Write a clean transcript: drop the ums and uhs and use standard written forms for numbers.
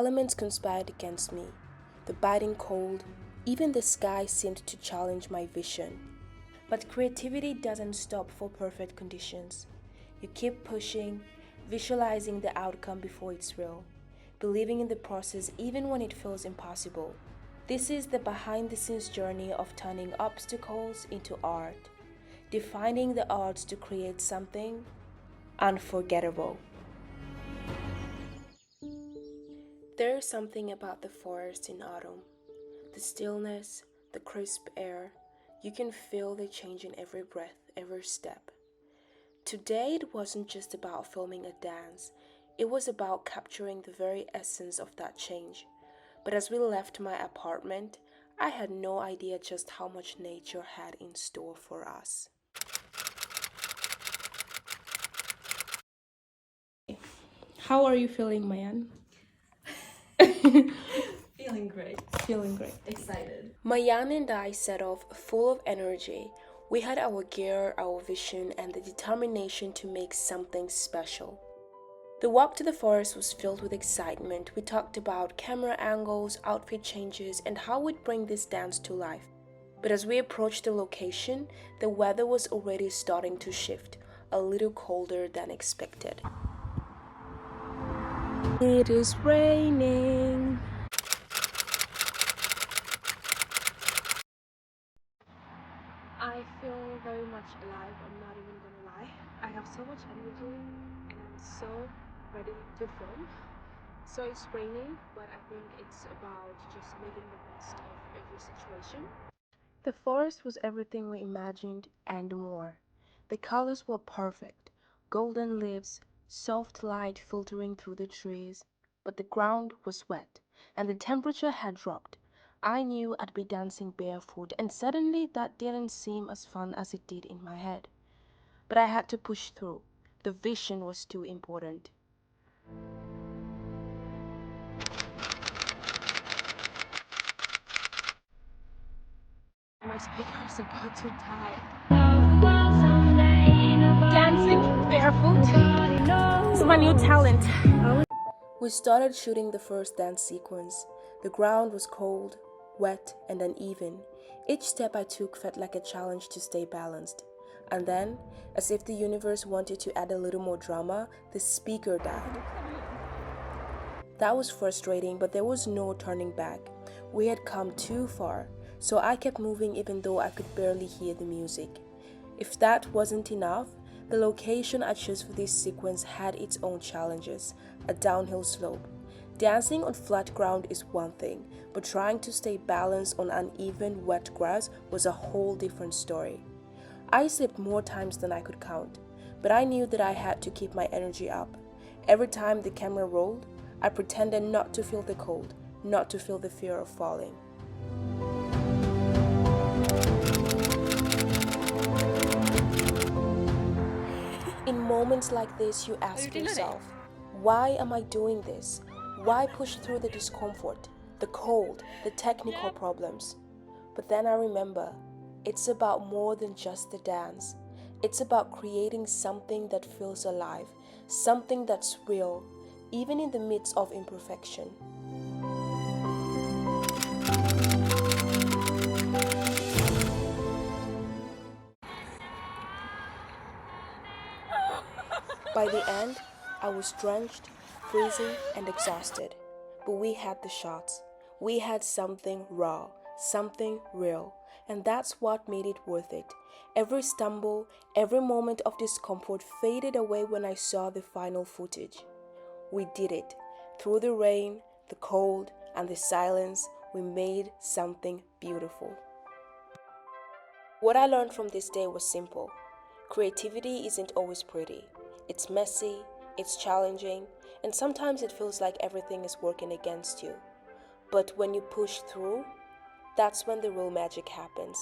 Elements conspired against me. The biting cold, even the sky seemed to challenge my vision. But creativity doesn't stop for perfect conditions. You keep pushing, visualizing the outcome before it's real, believing in the process even when it feels impossible. This is the behind the scenes journey of turning obstacles into art, defining the odds to create something unforgettable. There is something about the forest in autumn. The stillness, the crisp air, you can feel the change in every breath, every step. Today it wasn't just about filming a dance, it was about capturing the very essence of that change. But as we left my apartment, I had no idea just how much nature had in store for us. How are you feeling, Mayan? Feeling great. Feeling great. Excited. Mayan and I set off full of energy. We had our gear, our vision, and the determination to make something special. The walk to the forest was filled with excitement. We talked about camera angles, outfit changes, and how we'd bring this dance to life. But as we approached the location, the weather was already starting to shift, a little colder than expected. It is raining. I feel very much alive, I'm not even gonna lie. I have so much energy and I'm so ready to film. So it's raining, but I think it's about just making the best of every situation. The forest was everything we imagined and more. The colors were perfect, golden leaves, soft light filtering through the trees, but the ground was wet and the temperature had dropped. I knew I'd be dancing barefoot, and suddenly that didn't seem as fun as it did in my head. But I had to push through. The vision was too important. My speakers about to die. Dancing barefoot is my new talent. We started shooting the first dance sequence. The ground was cold, wet, and uneven. Each step I took felt like a challenge to stay balanced. And then, as if the universe wanted to add a little more drama, the speaker died. That was frustrating, but there was no turning back. We had come too far, so I kept moving even though I could barely hear the music. If that wasn't enough, the location I chose for this sequence had its own challenges, a downhill slope. Dancing on flat ground is one thing, but trying to stay balanced on uneven, wet grass was a whole different story. I slipped more times than I could count, but I knew that I had to keep my energy up. Every time the camera rolled, I pretended not to feel the cold, not to feel the fear of falling. In moments like this, you ask yourself, why am I doing this? Why push through the discomfort, the cold, the technical problems? But then I remember, it's about more than just the dance. It's about creating something that feels alive, something that's real, even in the midst of imperfection. By the end, I was drenched, freezing, and exhausted. But we had the shots. We had something raw, something real, and that's what made it worth it. Every stumble, every moment of discomfort faded away when I saw the final footage. We did it. Through the rain, the cold, and the silence, we made something beautiful. What I learned from this day was simple. Creativity isn't always pretty. It's messy, it's challenging, and sometimes it feels like everything is working against you. But when you push through, that's when the real magic happens.